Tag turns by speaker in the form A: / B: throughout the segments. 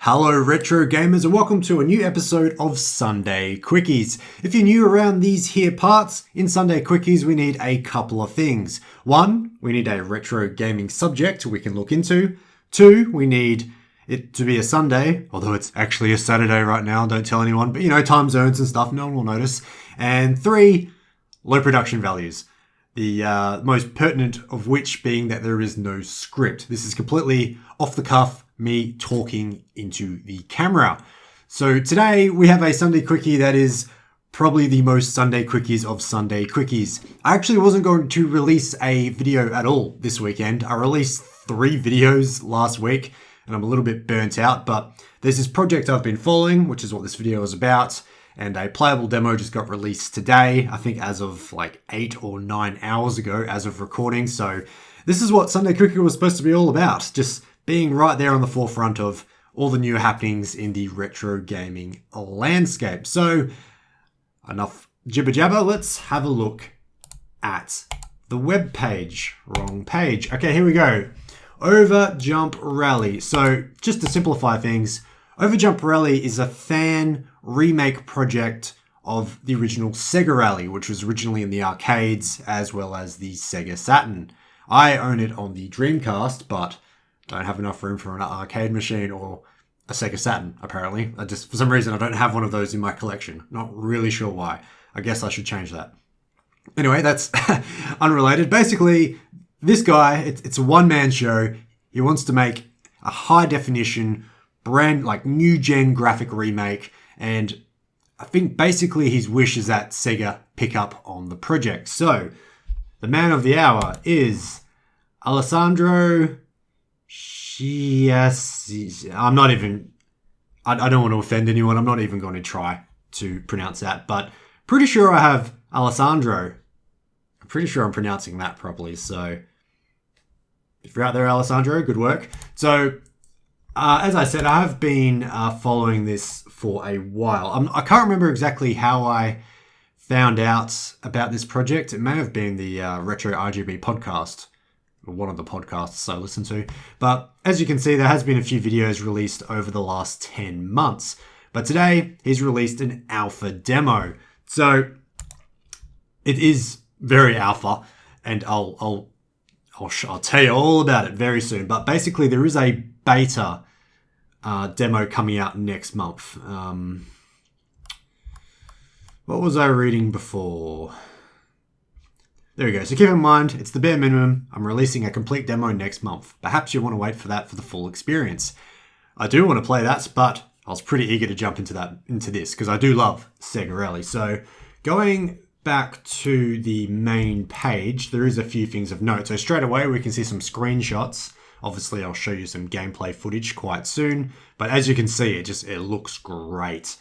A: Hello retro gamers and welcome to a new episode of Sunday Quickies. If you're new around these here parts, in Sunday Quickies we need a couple of things. One, we need a retro gaming subject we can look into. Two, we need it to be a Sunday, although it's actually a Saturday right now, don't tell anyone, but time zones and stuff, no one will notice. And three, low production values. The most pertinent of which being that there is no script. This is completely off the cuff, me talking into the camera. So today we have a Sunday Quickie that is probably the most Sunday Quickies of Sunday Quickies. I actually wasn't going to release a video at all this weekend. I released 3 videos last week and I'm a little bit burnt out, but there's this project I've been following, which is what this video is about. And a playable demo just got released today, I think as of like 8 or 9 hours ago as of recording. So this is what Sunday Quickie was supposed to be all about. Just being right there on the forefront of all the new happenings in the retro gaming landscape. So enough jibber jabber, let's have a look at the web page. Wrong page. Okay, here we go. Overjump Rally. So just to simplify things, Overjump Rally is a fan remake project of the original Sega Rally, which was originally in the arcades as well as the Sega Saturn. I own it on the Dreamcast, but don't have enough room for an arcade machine or a Sega Saturn, apparently. For some reason, I don't have one of those in my collection. Not really sure why. I guess I should change that. Anyway, that's unrelated. Basically, this guy, it's a one-man show. He wants to make a high-definition, new-gen graphic remake, and I think basically his wish is that Sega pick up on the project. So, the man of the hour is Alessandro. Yes, I don't want to offend anyone. I'm not even going to try to pronounce that, but pretty sure I have Alessandro. I'm pretty sure I'm pronouncing that properly. So if you're out there, Alessandro, good work. So as I said, I have been following this for a while. I can't remember exactly how I found out about this project. It may have been the Retro RGB podcast, one of the podcasts I listen to. But as you can see, there has been a few videos released over the last 10 months. But today, he's released an alpha demo. So it is very alpha, and I'll tell you all about it very soon. But basically, there is a beta demo coming out next month. What was I reading before? There we go. So keep in mind, it's the bare minimum. I'm releasing a complete demo next month. Perhaps you want to wait for that for the full experience. I do want to play that, but I was pretty eager to jump into this because I do love Sega Rally. So going back to the main page, there is a few things of note. So straight away, we can see some screenshots. Obviously, I'll show you some gameplay footage quite soon. But as you can see, it looks great.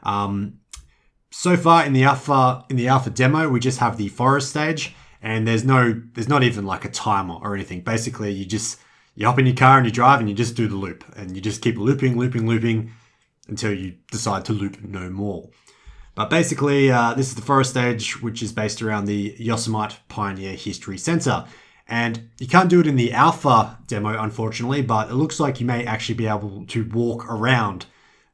A: So far in the alpha demo, we just have the forest stage. And there's not even like a timer or anything. Basically, you hop in your car and you drive and you just do the loop. And you just keep looping until you decide to loop no more. But basically, this is the forest stage, which is based around the Yosemite Pioneer History Center. And you can't do it in the alpha demo, unfortunately, but it looks like you may actually be able to walk around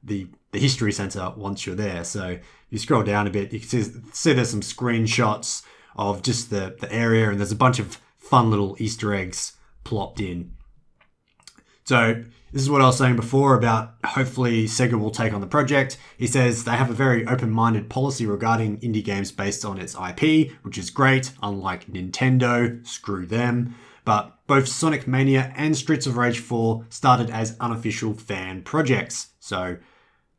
A: the History Center once you're there. So if you scroll down a bit, you can see there's some screenshots of just the area, and there's a bunch of fun little Easter eggs plopped in. So this is what I was saying before about hopefully Sega will take on the project. He says they have a very open-minded policy regarding indie games based on its IP, which is great, unlike Nintendo, screw them. But both Sonic Mania and Streets of Rage 4 started as unofficial fan projects. So,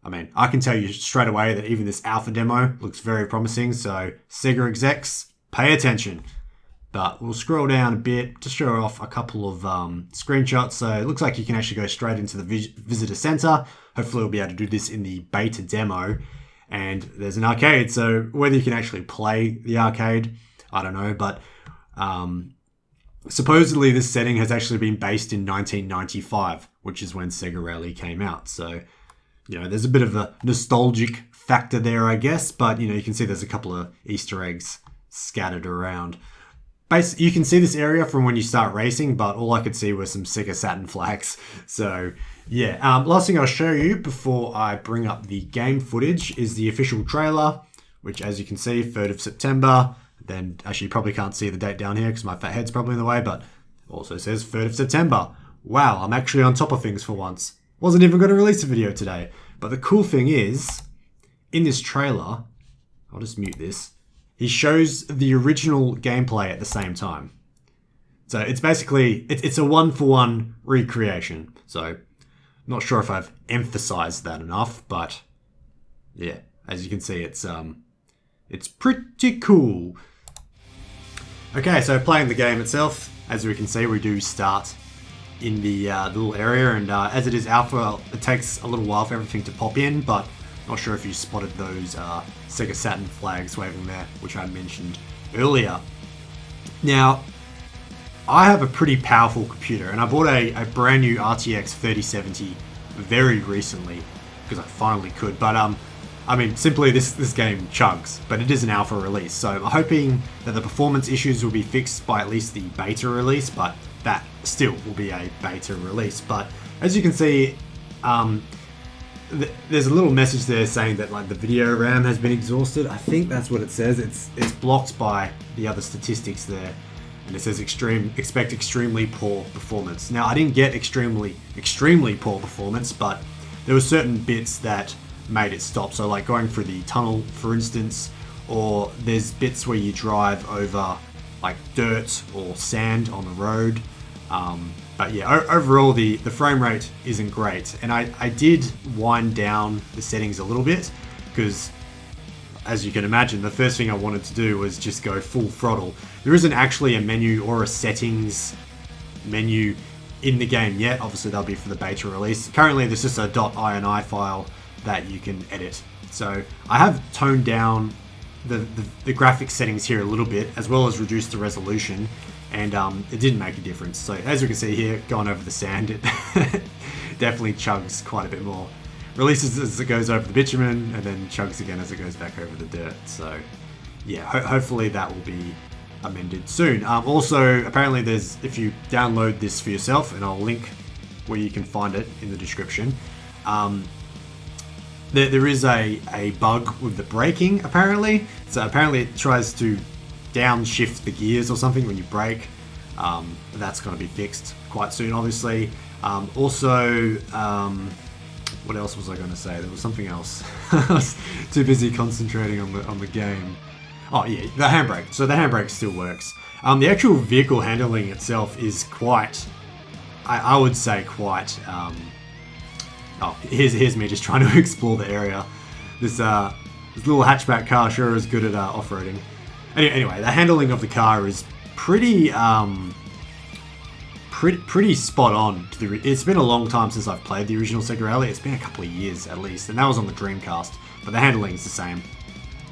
A: I can tell you straight away that even this alpha demo looks very promising. So Sega execs, pay attention. But we'll scroll down a bit to show off a couple of screenshots. So it looks like you can actually go straight into the visitor center. Hopefully we'll be able to do this in the beta demo. And there's an arcade. So whether you can actually play the arcade, I don't know. But supposedly this setting has actually been based in 1995, which is when Sega Rally came out. So, there's a bit of a nostalgic factor there, I guess. But, you can see there's a couple of Easter eggs scattered around. you can see this area from when you start racing, but all I could see were some Sega Saturn flags. So yeah, last thing I'll show you before I bring up the game footage is the official trailer, which as you can see, 3rd of September. Then actually you probably can't see the date down here because my fat head's probably in the way, but also says 3rd of September. Wow, I'm actually on top of things for once. Wasn't even going to release a video today. But the cool thing is, in this trailer, I'll just mute this, he shows the original gameplay at the same time. So it's basically, it's a one-for-one recreation. So, not sure if I've emphasized that enough, but yeah, as you can see, it's pretty cool. Okay, so playing the game itself, as we can see, we do start in the little area, and as it is alpha, it takes a little while for everything to pop in, but not sure if you spotted those Sega Saturn flags waving there, which I mentioned earlier. Now, I have a pretty powerful computer, and I bought a brand new RTX 3070 very recently, because I finally could, but I mean, simply this game chugs, but it is an alpha release, so I'm hoping that the performance issues will be fixed by at least the beta release, but that still will be a beta release. But as you can see, there's a little message there saying that like the video RAM has been exhausted. I think that's what it says. It's blocked by the other statistics there, and it says expect extremely poor performance. Now I didn't get extremely poor performance, but there were certain bits that made it stop. So like going through the tunnel, for instance, or there's bits where you drive over like dirt or sand on the road. But yeah, overall the frame rate isn't great. And I did wind down the settings a little bit because, as you can imagine, the first thing I wanted to do was just go full throttle. There isn't actually a menu or a settings menu in the game yet. Obviously that'll be for the beta release. Currently there's just a .ini file that you can edit. So I have toned down the graphics settings here a little bit, as well as reduced the resolution, and it didn't make a difference. So as you can see here, going over the sand, it definitely chugs quite a bit more. Releases as it goes over the bitumen, and then chugs again as it goes back over the dirt. So yeah, hopefully that will be amended soon. Also, apparently there's, if you download this for yourself, and I'll link where you can find it in the description, there is a bug with the braking, apparently. So apparently it tries to downshift the gears or something when you brake. That's going to be fixed quite soon, obviously. Also, what else was I going to say? There was something else. I was too busy concentrating on the game. Oh yeah, the handbrake. So the handbrake still works. The actual vehicle handling itself is quite, I would say quite, oh, here's me just trying to explore the area. This little hatchback car sure is good at off-roading. Anyway, the handling of the car is pretty pretty spot on. It's been a long time since I've played the original Sega Rally. It's been a couple of years at least, and that was on the Dreamcast. But the handling is the same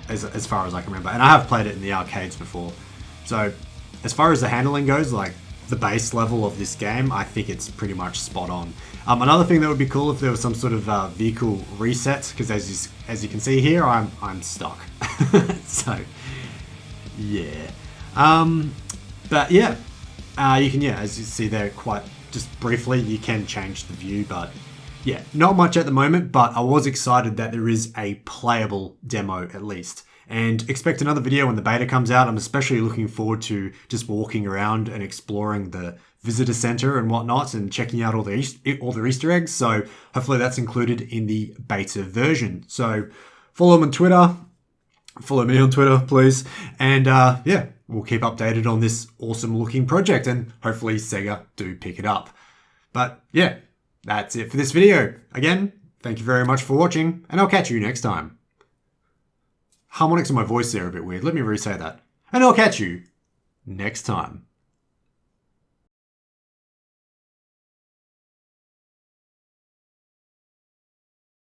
A: as far as I can remember, and I have played it in the arcades before. So as far as the handling goes, like the base level of this game, I think it's pretty much spot on. Another thing that would be cool if there was some sort of vehicle reset, because as you can see here, I'm stuck. So yeah, but yeah, you can, yeah, as you see there, quite just briefly, you can change the view, but yeah, not much at the moment. But I was excited that there is a playable demo at least. And expect another video when the beta comes out. I'm especially looking forward to just walking around and exploring the visitor center and whatnot, and checking out all the Easter eggs. So hopefully that's included in the beta version. So follow them on Twitter. Follow me on Twitter, please. And yeah, we'll keep updated on this awesome looking project, and hopefully Sega do pick it up. But yeah, that's it for this video. Again, thank you very much for watching, and I'll catch you next time. Harmonics in my voice there are a bit weird. Let me re-say that. And I'll catch you next time.